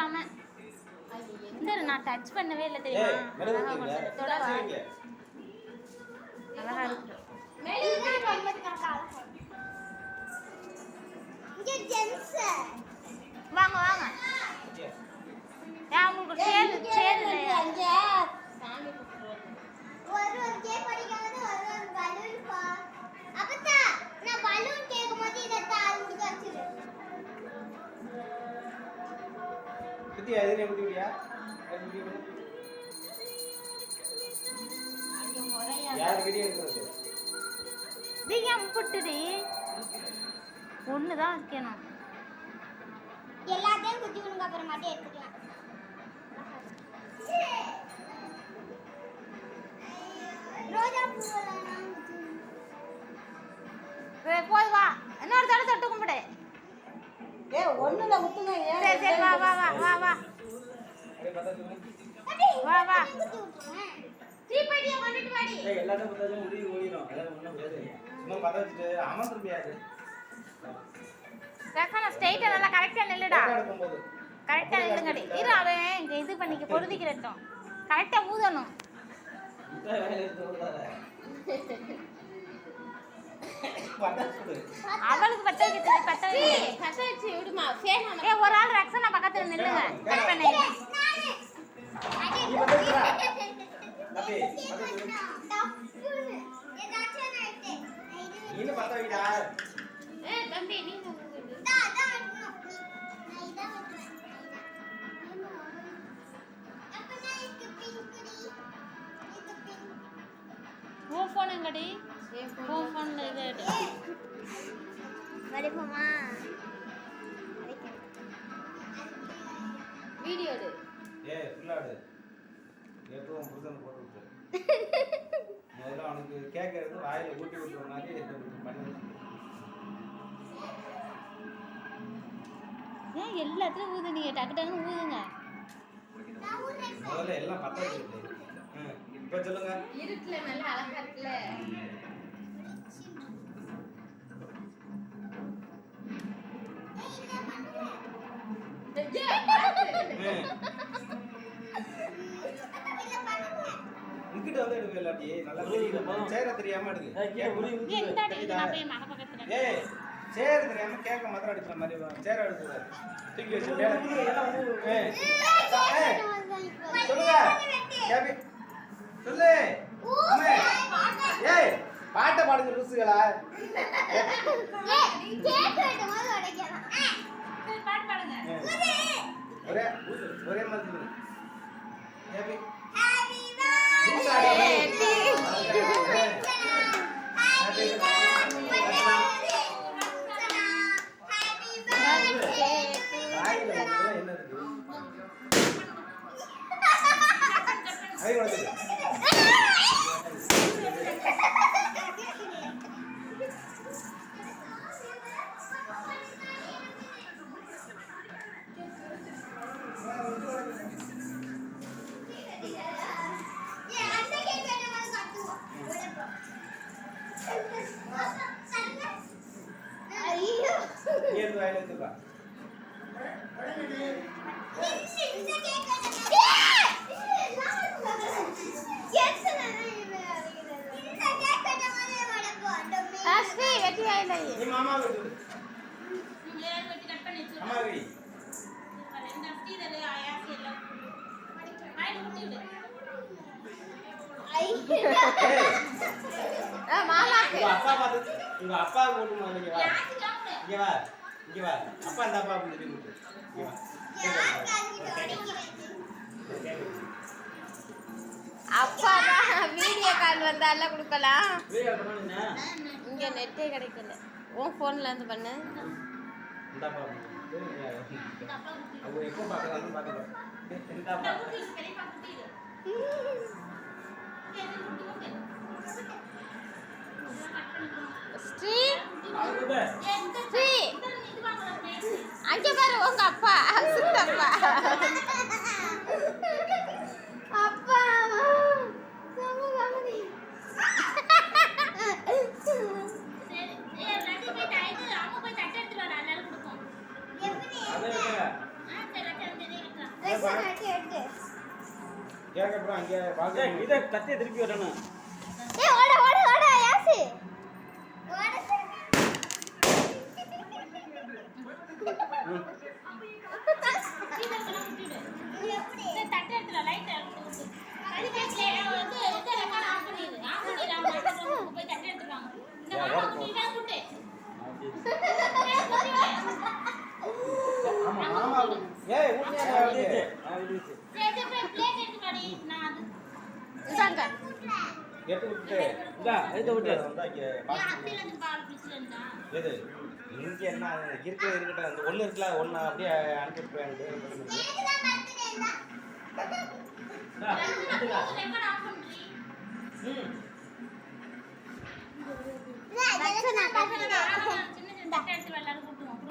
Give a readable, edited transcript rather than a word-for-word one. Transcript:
இல்லாம சரி நான் டச் பண்ணவே இல்லை தெரியுமா அழகா கொடுத்தது தொடவா அழகா இருக்கு வாங்க வாங்க ஏன் உங்களுக்கு சேர் இல்லையா யார் வீடியோ எடுக்கிறது நீங்க முட்டுடி ஒண்ணுதான் வைக்கணும் எல்லாத்தையும் குத்தி விடுங்க அப்புறம் மட்டும் எடுத்துக்கலாம் ரோஜா பூ போய் வா இன்னொரு தடவை தொட்டு கும்பிடு ஒண்ணுல முத்துங்க சரி சரி வா வா வா வா வா வா வா தீப்பெட்டியை கொண்டுட்டு வாடி எல்லாத்தையும் பத்தாச்சும் முடிவு ஓடிடும் அதான் ஒன்றும் பேசு சும்மா பத்த வச்சுட்டு அமர்ந்து முடியாது ரக்கன ஸ்ட்ரைட்டா நல்லா கரெக்டா நில்லுடா கரெக்டா நில்லுங்கடி இரு அவன் இங்க இது பண்ணிக்க பொறுதிக்கிறட்டும் கரெக்டா ஊதணும் அவளுக்கு பத்த வைக்கிறது பத்த வச்சு விடுமா ஏ ஒரு ஆள் ரக்ஷனா பக்கத்துல நில்லுங்க கட் பண்ணி நீங்க பத்த வைடா தம்பி நீங்க உன் ஃபோன் எங்கடி உன் ஃபோன்ல இது எடு வடிப்போமா வீடியோ எடு ஃபுல்லாடு எப்பவும் புருஷன் போட்டு விட்டு முதல்ல அவனுக்கு கேட்கறது வாயில ஊட்டி விட்டுற மாதிரி பண்ணி ஏன் எல்லாத்துலயும் ஊதுனீங்க டக்கு டக்குன்னு ஊதுங்க முதல்ல எல்லாம் பத்த வச்சுட்டு இப்ப சொல்லுங்க இருட்டுல நல்லா அழகா இருக்குல்ல இங்கிட்ட வந்து எடுக்க இல்லாட்டி நல்லா தெரியும் சேர தெரியாம எடுக்கு ஏய் சேர தெரியாம கேட்க மாத்திரம் அடிக்கிற மாதிரி சேர எடுக்குறாரு தூக்கி வச்சு சொல்லுங்க கேபி சொல்லு ஏய் பாட்டை பாடுங்க லூசுகளா ஒரே ஒரே மாதிரி கேபி உங்க அப்பா போட்டு இங்க வா அப்பா அந்த அப்பா போட்டு அப்பா வீடியோ கால் வந்தால கொடுக்கலாம் இங்க நெட்டே கிடைக்கல உன் போன்ல இருந்து பண்ணு அவங்க எப்போ பார்க்கறான்னு பார்க்கறேன் ஸ்ரீ ஸ்ரீ அங்க பாரு உங்க அப்பா சுத்தப்பா அப்பா கேட்பா எடுத்து கேட்க அப்புறம் அங்கே பாக்க இதை கத்தியை திருப்பி வரணும். ஏய் ஓட ஓட ஓட யாசி ஓட இந்த தட்டை எடுத்துல லைட் எடுத்து அது பேசல வந்து இந்த ரெக்கார்ட் ஆஃப் பண்ணிடு அவங்க போய் தட்டை எடுத்துவாங்க இந்த மாமா குட்டிடா குட்டி ஆமா மாமா ஏய் ஊட்டியா விடுச்சு. விடுச்சு. சரி போய் பிளேட் எடுத்து வாடி நான் அது இதாங்க எட்டு விட்டு இந்தா, இதை விட்டு. வந்தா இங்க ஏன் அப்படில இருந்து பால் பிடிச்சிருந்தா எது இங்க என்ன இருக்கிறது இருக்கட்டும் அந்த ஒண்ணு இருக்குல ஒண்ணு அப்படியே அனுப்பிட்டு போயிடுது கேக்குதா பர்த்டேடா ரெக்கார்ட் ஆஃப் பண்ணி இல்ல ஜெனசனா சின்ன சின்ன தட்டை எடுத்து எல்லாரும் கூட்டுவோம்